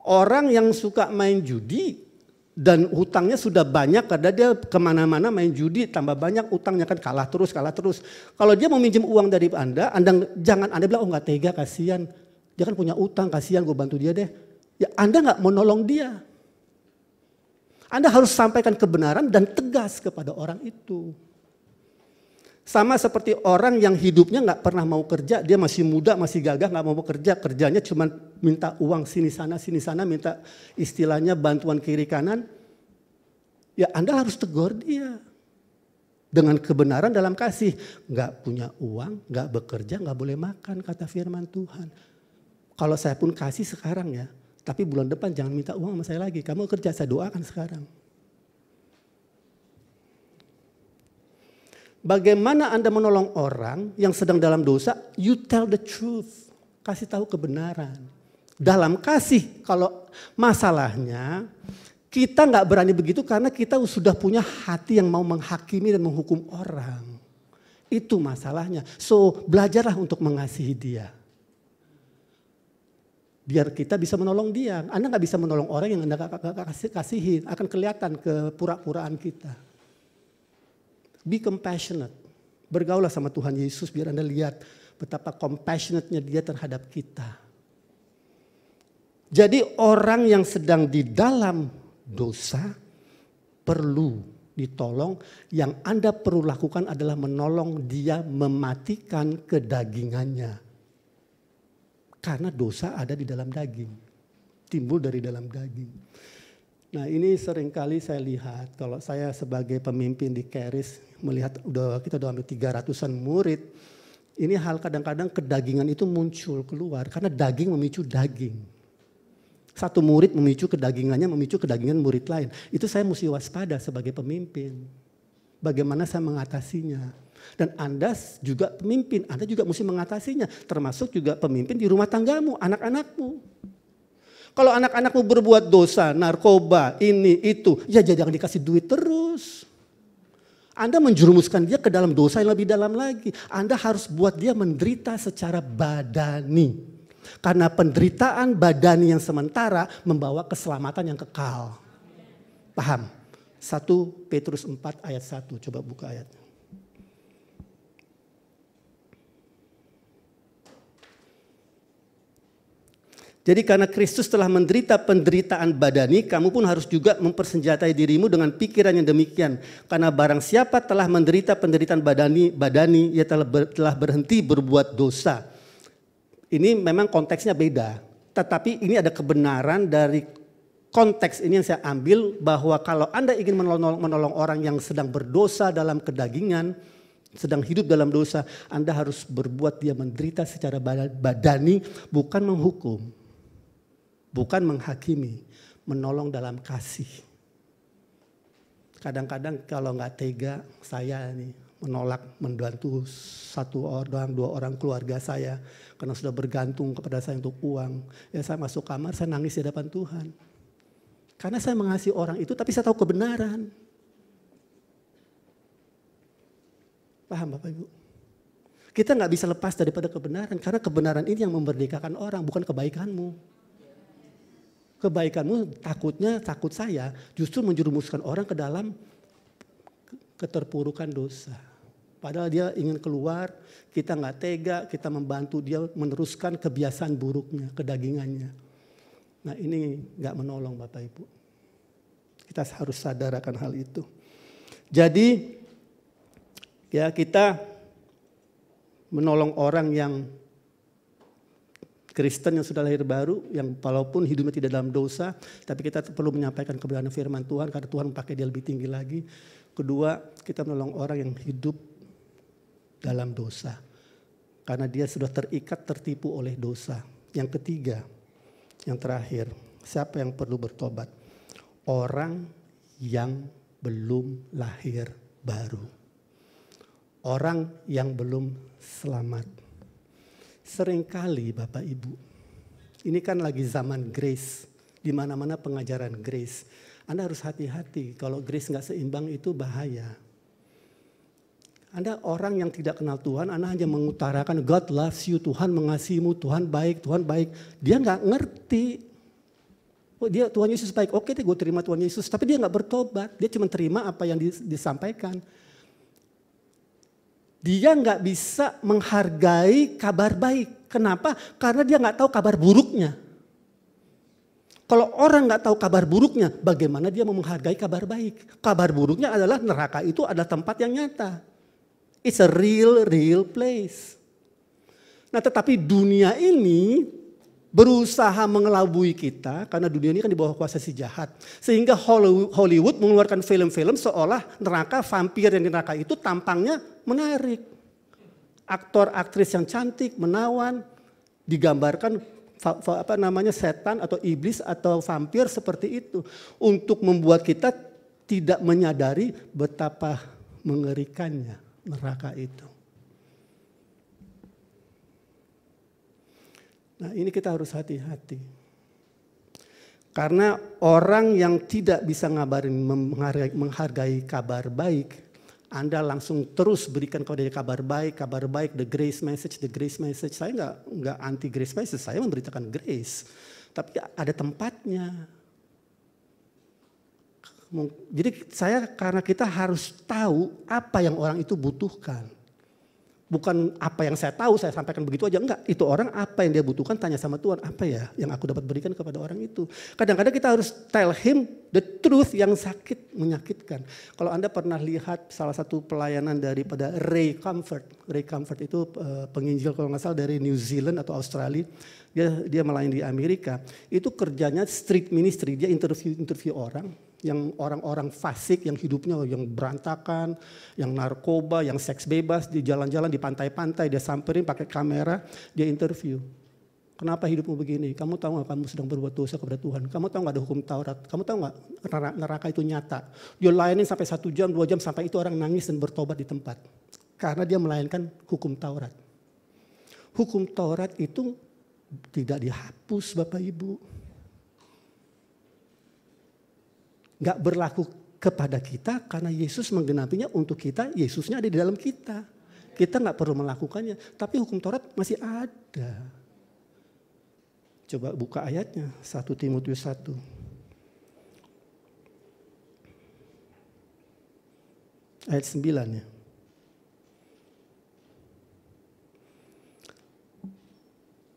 orang yang suka main judi dan hutangnya sudah banyak karena dia kemana-mana main judi, tambah banyak utangnya kan kalah terus. Kalau dia mau minjem uang dari Anda jangan Anda bilang, oh nggak tega, kasihan. Dia kan punya utang, kasihan gue bantu dia deh. Ya Anda nggak mau nolong dia. Anda harus sampaikan kebenaran dan tegas kepada orang itu. Sama seperti orang yang hidupnya nggak pernah mau kerja, dia masih muda, masih gagah, nggak mau bekerja, kerjanya cuma minta uang sini sana, minta istilahnya bantuan kiri kanan. Ya Anda harus tegur dia dengan kebenaran dalam kasih. Nggak punya uang, nggak bekerja, nggak boleh makan, kata firman Tuhan. Kalau saya pun kasih sekarang ya, tapi bulan depan jangan minta uang sama saya lagi. Kamu kerja, saya doakan sekarang. Bagaimana Anda menolong orang yang sedang dalam dosa? You tell the truth. Kasih tahu kebenaran. Dalam kasih, kalau masalahnya kita nggak berani begitu karena kita sudah punya hati yang mau menghakimi dan menghukum orang. Itu masalahnya. So belajarlah untuk mengasihi dia. Biar kita bisa menolong dia. Anda nggak bisa menolong orang yang Anda nggak kasihin. Akan kelihatan kepura-puraan kita. Be compassionate. Bergaulah sama Tuhan Yesus biar Anda lihat betapa compassionate-nya dia terhadap kita. Jadi orang yang sedang di dalam dosa perlu ditolong. Yang Anda perlu lakukan adalah menolong dia mematikan kedagingannya. Karena dosa ada di dalam daging. Timbul dari dalam daging. Nah ini seringkali saya lihat kalau saya sebagai pemimpin di Charis melihat kita udah hampir 300-an murid. Ini hal kadang-kadang kedagingan itu muncul keluar karena daging memicu daging. Satu murid memicu kedagingannya, memicu kedagingan murid lain. Itu saya mesti waspada sebagai pemimpin. Bagaimana saya mengatasinya. Dan Anda juga pemimpin, Anda juga mesti mengatasinya. Termasuk juga pemimpin di rumah tanggamu, anak-anakmu. Kalau anak-anakmu berbuat dosa, narkoba, ini, itu, ya jangan dikasih duit terus. Anda menjerumuskan dia ke dalam dosa yang lebih dalam lagi. Anda harus buat dia menderita secara badani. Karena penderitaan badani yang sementara membawa keselamatan yang kekal. Paham? 1 Petrus 4 ayat 1, coba buka ayatnya. Jadi karena Kristus telah menderita penderitaan badani, kamu pun harus juga mempersenjatai dirimu dengan pikiran yang demikian. Karena barang siapa telah menderita penderitaan badani, ia telah berhenti berbuat dosa. Ini memang konteksnya beda. Tetapi ini ada kebenaran dari konteks ini yang saya ambil, bahwa kalau Anda ingin menolong orang yang sedang berdosa dalam kedagingan, sedang hidup dalam dosa, Anda harus berbuat dia menderita secara badani, bukan menghukum, bukan menghakimi, menolong dalam kasih. Kadang-kadang kalau nggak tega, saya nih menolak membantu satu orang, dua orang keluarga saya karena sudah bergantung kepada saya untuk uang. Ya saya masuk kamar, saya nangis di hadapan Tuhan. Karena saya mengasihi orang itu, tapi saya tahu kebenaran. Paham Bapak Ibu? Kita nggak bisa lepas daripada kebenaran, karena kebenaran ini yang memerdekakan orang, bukan kebaikanmu. Kebaikanmu takut saya justru menjerumuskan orang ke dalam keterpurukan dosa. Padahal dia ingin keluar, kita nggak tega, kita membantu dia meneruskan kebiasaan buruknya, kedagingannya. Nah ini nggak menolong Bapak Ibu. Kita harus sadar akan hal itu. Jadi ya kita menolong orang yang Kristen yang sudah lahir baru, yang walaupun hidupnya tidak dalam dosa, tapi kita perlu menyampaikan kebenaran firman Tuhan karena Tuhan memakai dia lebih tinggi lagi. Kedua, kita menolong orang yang hidup dalam dosa, karena dia sudah terikat, tertipu oleh dosa. Yang ketiga, yang terakhir, siapa yang perlu bertobat? Orang yang belum lahir baru. Orang yang belum selamat. Seringkali Bapak Ibu, ini kan lagi zaman grace, di mana-mana pengajaran grace. Anda harus hati-hati, kalau grace nggak seimbang itu bahaya. Anda orang yang tidak kenal Tuhan, Anda hanya mengutarakan God loves you, Tuhan mengasihimu, Tuhan baik, Tuhan baik. Dia nggak ngerti. Oh, dia Tuhan Yesus baik, oke deh gue terima Tuhan Yesus, tapi dia nggak bertobat, dia cuma terima apa yang disampaikan. Dia nggak bisa menghargai kabar baik. Kenapa? Karena dia nggak tahu kabar buruknya. Kalau orang nggak tahu kabar buruknya, bagaimana dia mau menghargai kabar baik? Kabar buruknya adalah neraka itu adalah tempat yang nyata. It's a real place. Nah tetapi dunia ini berusaha mengelabui kita, karena dunia ini kan di bawah kuasa si jahat. Sehingga Hollywood mengeluarkan film-film seolah neraka, vampir yang di neraka itu tampangnya menarik. Aktor, aktris yang cantik, menawan, digambarkan setan atau iblis atau vampir seperti itu. Untuk membuat kita tidak menyadari betapa mengerikannya neraka itu. Nah ini kita harus hati-hati. Karena orang yang tidak bisa menghargai kabar baik, Anda langsung terus berikan kepada dia kabar baik, the grace message. Saya nggak anti grace message, saya memberitakan grace. Tapi ada tempatnya. Jadi karena kita harus tahu apa yang orang itu butuhkan. Bukan apa yang saya tahu, saya sampaikan begitu aja. Enggak, itu orang apa yang dia butuhkan, tanya sama Tuhan. Apa ya yang aku dapat berikan kepada orang itu. Kadang-kadang kita harus tell him the truth yang sakit, menyakitkan. Kalau Anda pernah lihat salah satu pelayanan daripada Ray Comfort. Ray Comfort itu penginjil kalau nggak salah dari New Zealand atau Australia. Dia melayani di Amerika. Itu kerjanya street ministry, dia interview orang. Yang orang-orang fasik yang hidupnya yang berantakan, yang narkoba, yang seks bebas, di jalan-jalan di pantai-pantai, dia samperin pakai kamera, dia interview. Kenapa hidupmu begini? Kamu tahu nggak kamu sedang berbuat dosa kepada Tuhan? Kamu tahu nggak ada hukum Taurat? Kamu tahu nggak neraka itu nyata? Dia layanin sampai 1 jam, 2 jam sampai itu orang nangis dan bertobat di tempat. Karena dia melayankan hukum Taurat. Hukum Taurat itu tidak dihapus Bapak Ibu. Gak berlaku kepada kita karena Yesus menggenapinya untuk kita, Yesusnya ada di dalam kita. Kita gak perlu melakukannya, tapi hukum Taurat masih ada. Coba buka ayatnya, 1 Timotius 1. Ayat 9 ya.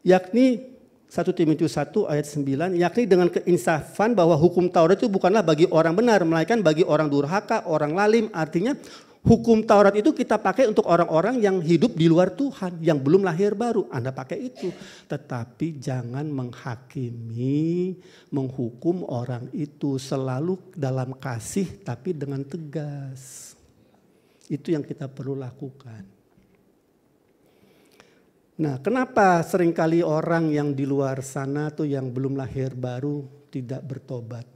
Yakni 1 Timotius 1 ayat 9, yakni dengan keinsafan bahwa hukum Taurat itu bukanlah bagi orang benar, melainkan bagi orang durhaka, orang lalim. Artinya Hukum Taurat itu kita pakai untuk orang-orang yang hidup di luar Tuhan, yang belum lahir baru. Anda pakai itu. Tetapi jangan menghakimi, menghukum orang itu selalu dalam kasih tapi dengan tegas. Itu yang kita perlu lakukan. Nah, kenapa seringkali orang yang di luar sana tuh yang belum lahir baru tidak bertobat?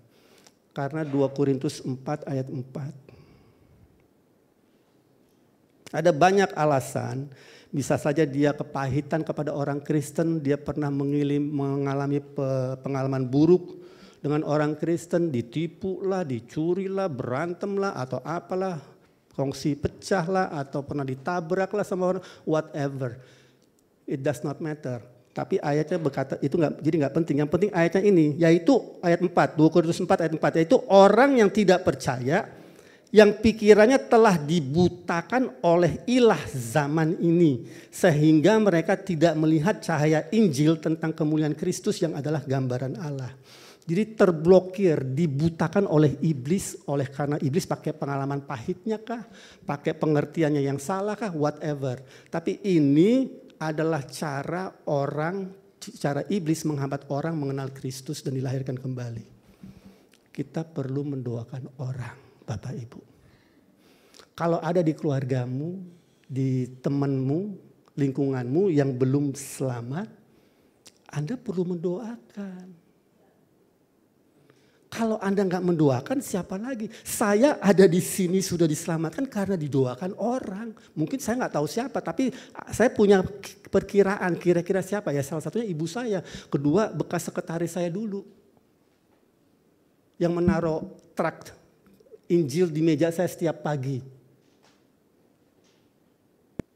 Karena 2 Korintus 4 ayat 4. Ada banyak alasan, bisa saja dia kepahitan kepada orang Kristen, dia pernah mengalami pengalaman buruk dengan orang Kristen, ditipu lah, dicuri lah, berantem lah, atau apalah, kongsi pecah lah, atau pernah ditabrak lah sama orang, whatever. It does not matter. Tapi ayatnya berkata itu jadi nggak penting. Yang penting ayatnya ini, yaitu ayat 4, 2 Korintus 4 ayat 4, yaitu orang yang tidak percaya, yang pikirannya telah dibutakan oleh ilah zaman ini. Sehingga mereka tidak melihat cahaya Injil tentang kemuliaan Kristus yang adalah gambaran Allah. Jadi terblokir, dibutakan oleh iblis, karena iblis pakai pengalaman pahitnya kah, pakai pengertiannya yang salah kah, whatever. Tapi ini adalah cara iblis menghambat orang mengenal Kristus dan dilahirkan kembali. Kita perlu mendoakan orang. Bapak Ibu, kalau ada di keluargamu, di temanmu, lingkunganmu yang belum selamat, Anda perlu mendoakan. Kalau Anda nggak mendoakan, siapa lagi? Saya ada di sini sudah diselamatkan karena didoakan orang. Mungkin saya nggak tahu siapa, tapi saya punya perkiraan kira-kira siapa ya. Salah satunya ibu saya, kedua bekas sekretaris saya dulu yang menaruh trakt Injil di meja saya setiap pagi.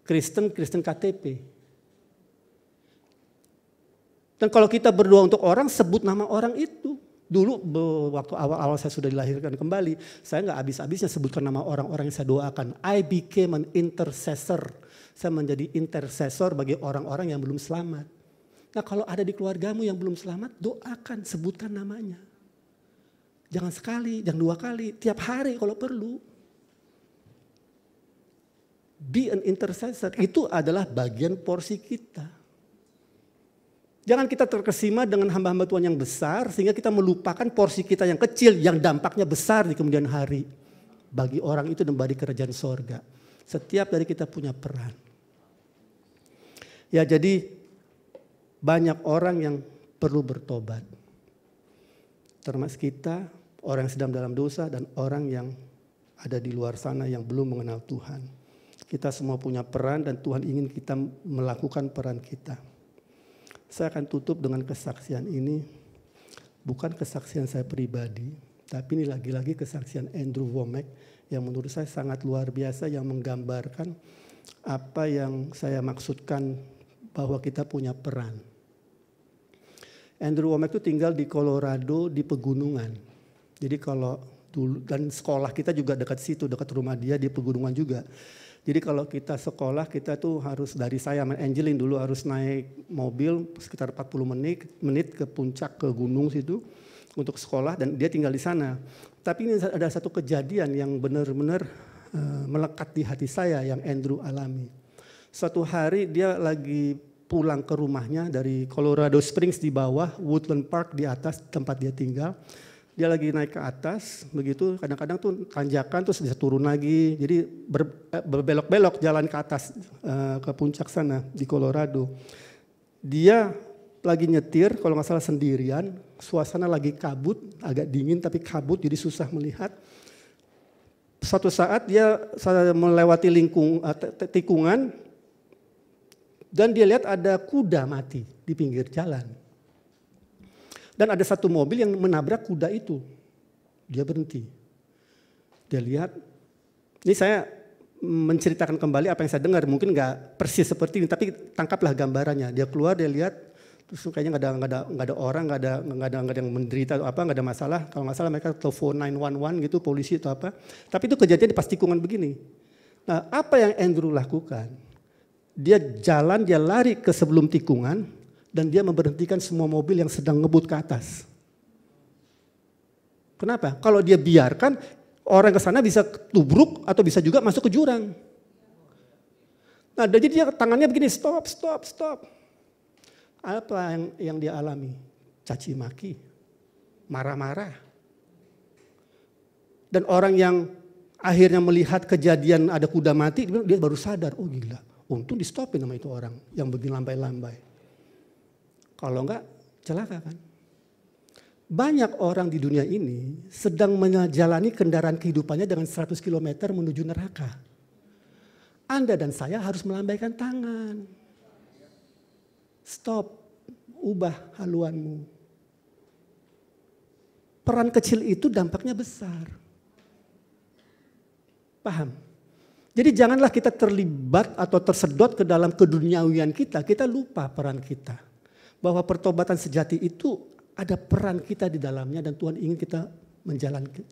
Kristen KTP. Dan kalau kita berdoa untuk orang, sebut nama orang itu. Dulu waktu awal-awal saya sudah dilahirkan kembali, saya nggak habis-habisnya sebutkan nama orang-orang yang saya doakan. I became an intercessor. Saya menjadi intercessor bagi orang-orang yang belum selamat. Nah, kalau ada di keluargamu yang belum selamat, doakan, sebutkan namanya. Jangan sekali, jangan 2 kali, tiap hari kalau perlu. Be an intercessor, itu adalah bagian porsi kita. Jangan kita terkesima dengan hamba-hamba Tuhan yang besar sehingga kita melupakan porsi kita yang kecil yang dampaknya besar di kemudian hari. Bagi orang itu dan bagi kerajaan sorga. Setiap dari kita punya peran. Ya, jadi banyak orang yang perlu bertobat. Termasuk kita, orang yang sedang dalam dosa dan orang yang ada di luar sana yang belum mengenal Tuhan. Kita semua punya peran dan Tuhan ingin kita melakukan peran kita. Saya akan tutup dengan kesaksian ini. Bukan kesaksian saya pribadi, tapi ini lagi-lagi kesaksian Andrew Wommack yang menurut saya sangat luar biasa, yang menggambarkan apa yang saya maksudkan bahwa kita punya peran. Andrew Wommack itu tinggal di Colorado di pegunungan. Jadi kalau dulu, dan sekolah kita juga dekat situ, dekat rumah dia di pegunungan juga. Jadi kalau kita sekolah, kita tuh harus dari saya sama Angelin dulu harus naik mobil sekitar 40 menit ke puncak, ke gunung situ untuk sekolah, dan dia tinggal di sana. Tapi ini ada satu kejadian yang benar-benar melekat di hati saya yang Andrew alami. Suatu hari dia lagi pulang ke rumahnya dari Colorado Springs di bawah, Woodland Park di atas tempat dia tinggal. Dia lagi naik ke atas, begitu kadang-kadang tuh tanjakan terus bisa turun lagi. Jadi berbelok-belok jalan ke atas ke puncak sana di Colorado. Dia lagi nyetir, kalau nggak salah sendirian, suasana lagi kabut, agak dingin tapi kabut jadi susah melihat. Suatu saat dia melewati tikungan dan dia lihat ada kuda mati di pinggir jalan. Dan ada satu mobil yang menabrak kuda itu. Dia berhenti. Dia lihat, ini saya menceritakan kembali apa yang saya dengar. Mungkin nggak persis seperti ini, tapi tangkaplah gambarannya. Dia keluar, dia lihat, terus kayaknya nggak ada orang, nggak ada yang menderita atau apa, nggak ada masalah. Kalau nggak salah mereka telepon 911 gitu, polisi atau apa. Tapi itu kejadian pas tikungan begini. Nah, apa yang Andrew lakukan? Dia jalan, dia lari ke sebelum tikungan. Dan dia memberhentikan semua mobil yang sedang ngebut ke atas. Kenapa? Kalau dia biarkan, Orang ke sana bisa tubruk atau bisa juga masuk ke jurang. Nah, jadi dia tangannya begini, stop. Apa yang dia alami? Caci maki, marah-marah. Dan orang yang akhirnya melihat kejadian ada kuda mati, dia baru sadar, oh gila, untung di stopin sama itu orang yang begini lambai-lambai. Kalau enggak, celaka kan? Banyak orang di dunia ini sedang menjalani kendaraan kehidupannya dengan 100 km menuju neraka. Anda dan saya harus melambaikan tangan. Stop, ubah haluanmu. Peran kecil itu dampaknya besar. Paham? Jadi janganlah kita terlibat atau tersedot ke dalam keduniawian kita lupa peran kita. Bahwa pertobatan sejati itu ada peran kita di dalamnya dan Tuhan ingin kita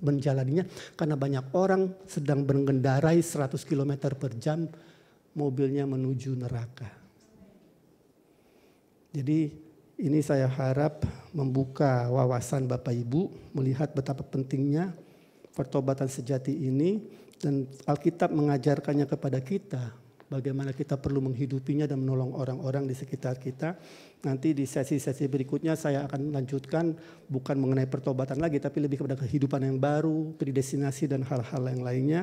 menjalaninya. Karena banyak orang sedang mengendarai 100 km per jam mobilnya menuju neraka. Jadi ini saya harap membuka wawasan Bapak Ibu melihat betapa pentingnya pertobatan sejati ini. Dan Alkitab mengajarkannya kepada kita. Bagaimana kita perlu menghidupinya dan menolong orang-orang di sekitar kita. Nanti di sesi-sesi berikutnya saya akan lanjutkan bukan mengenai pertobatan lagi, tapi lebih kepada kehidupan yang baru, predestinasi dan hal-hal yang lainnya.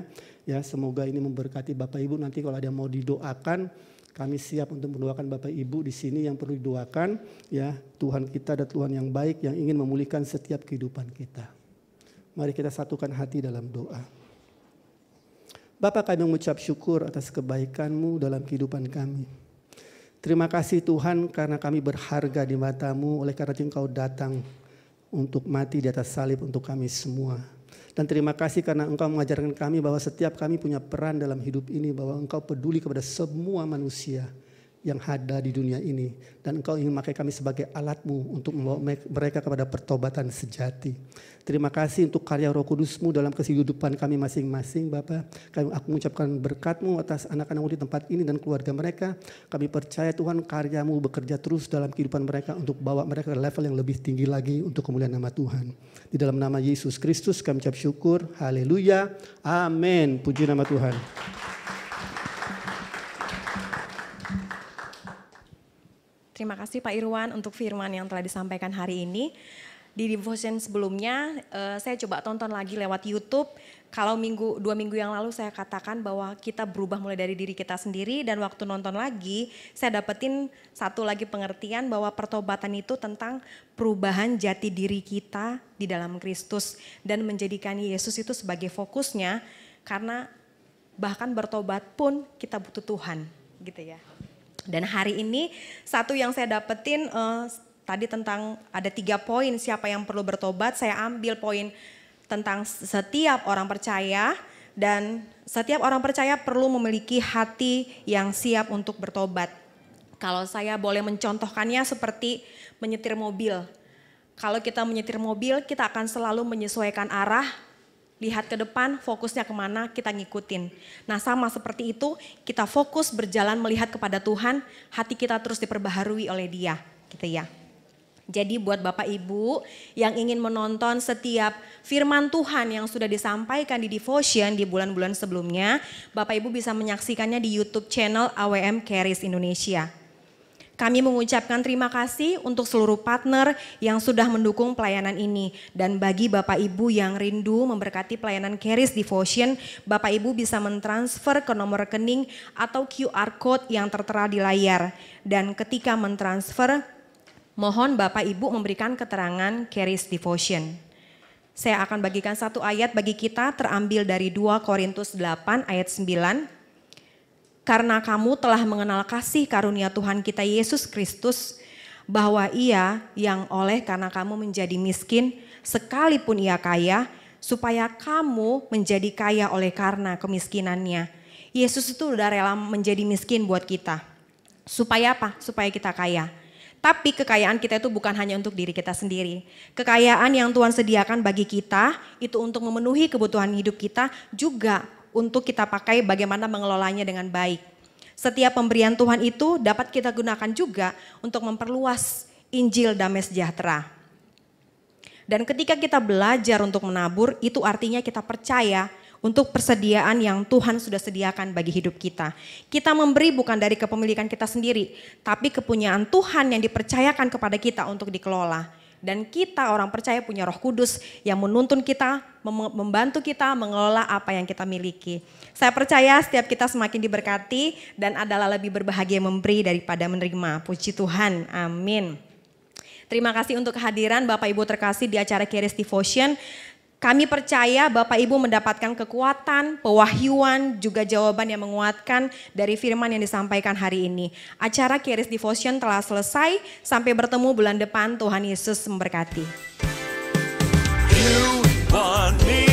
Ya, semoga ini memberkati Bapak Ibu. Nanti kalau ada yang mau didoakan, kami siap untuk mendoakan Bapak Ibu di sini yang perlu didoakan. Ya, Tuhan kita adalah Tuhan yang baik yang ingin memulihkan setiap kehidupan kita. Mari kita satukan hati dalam doa. Bapa, kami mengucap syukur atas kebaikan-Mu dalam kehidupan kami. Terima kasih Tuhan karena kami berharga di mata-Mu, oleh karena Engkau datang untuk mati di atas salib untuk kami semua. Dan terima kasih karena Engkau mengajarkan kami bahwa setiap kami punya peran dalam hidup ini, bahwa Engkau peduli kepada semua manusia yang ada di dunia ini. Dan Engkau ingin memakai kami sebagai alat-Mu untuk membawa mereka kepada pertobatan sejati. Terima kasih untuk karya Roh Kudus-Mu dalam kehidupan kami masing-masing Bapa. Aku mengucapkan berkat-Mu atas anak-anak-Mu di tempat ini dan keluarga mereka. Kami percaya Tuhan karya-Mu bekerja terus dalam kehidupan mereka untuk bawa mereka ke level yang lebih tinggi lagi untuk kemuliaan nama Tuhan. Di dalam nama Yesus Kristus kami ucap syukur. Haleluya. Amin. Puji nama Tuhan. Terima kasih Pak Irwan untuk firman yang telah disampaikan hari ini. Di devotion sebelumnya saya coba tonton lagi lewat YouTube. Kalau 2 minggu yang lalu saya katakan bahwa kita berubah mulai dari diri kita sendiri. Dan waktu nonton lagi saya dapetin satu lagi pengertian bahwa pertobatan itu tentang perubahan jati diri kita di dalam Kristus. Dan menjadikan Yesus itu sebagai fokusnya. Karena bahkan bertobat pun kita butuh Tuhan gitu ya. Dan hari ini satu yang saya dapetin tadi tentang ada 3 poin siapa yang perlu bertobat. Saya ambil poin tentang setiap orang percaya dan setiap orang percaya perlu memiliki hati yang siap untuk bertobat. Kalau saya boleh mencontohkannya seperti menyetir mobil. Kalau kita menyetir mobil kita akan selalu menyesuaikan arah. Lihat ke depan, fokusnya kemana, kita ngikutin. Nah sama seperti itu, kita fokus berjalan melihat kepada Tuhan, hati kita terus diperbaharui oleh Dia, gitu ya. Jadi buat Bapak Ibu yang ingin menonton setiap firman Tuhan yang sudah disampaikan di devotion di bulan-bulan sebelumnya, Bapak Ibu bisa menyaksikannya di YouTube channel AWM Charis Indonesia. Kami mengucapkan terima kasih untuk seluruh partner yang sudah mendukung pelayanan ini. Dan bagi Bapak Ibu yang rindu memberkati pelayanan Charis Devotion, Bapak Ibu bisa mentransfer ke nomor rekening atau QR Code yang tertera di layar. Dan ketika mentransfer, mohon Bapak Ibu memberikan keterangan Charis Devotion. Saya akan bagikan satu ayat bagi kita terambil dari 2 Korintus 8 ayat 9. Karena kamu telah mengenal kasih karunia Tuhan kita Yesus Kristus, bahwa Ia yang oleh karena kamu menjadi miskin, sekalipun Ia kaya, supaya kamu menjadi kaya oleh karena kemiskinannya. Yesus itu udah rela menjadi miskin buat kita. Supaya apa? Supaya kita kaya. Tapi kekayaan kita itu bukan hanya untuk diri kita sendiri. Kekayaan yang Tuhan sediakan bagi kita, itu untuk memenuhi kebutuhan hidup kita, juga untuk kita pakai bagaimana mengelolanya dengan baik. Setiap pemberian Tuhan itu dapat kita gunakan juga untuk memperluas Injil damai sejahtera. Dan ketika kita belajar untuk menabur, itu artinya kita percaya untuk persediaan yang Tuhan sudah sediakan bagi hidup kita. Kita memberi bukan dari kepemilikan kita sendiri, tapi kepunyaan Tuhan yang dipercayakan kepada kita untuk dikelola. Dan kita orang percaya punya Roh Kudus yang menuntun kita, membantu kita mengelola apa yang kita miliki. Saya percaya setiap kita semakin diberkati dan adalah lebih berbahagia memberi daripada menerima. Puji Tuhan, amin. Terima kasih untuk kehadiran Bapak Ibu terkasih di acara Charis Devotion. Kami percaya Bapak Ibu mendapatkan kekuatan, pewahyuan, juga jawaban yang menguatkan dari firman yang disampaikan hari ini. Acara Charis Devotion telah selesai, sampai bertemu bulan depan. Tuhan Yesus memberkati. You want me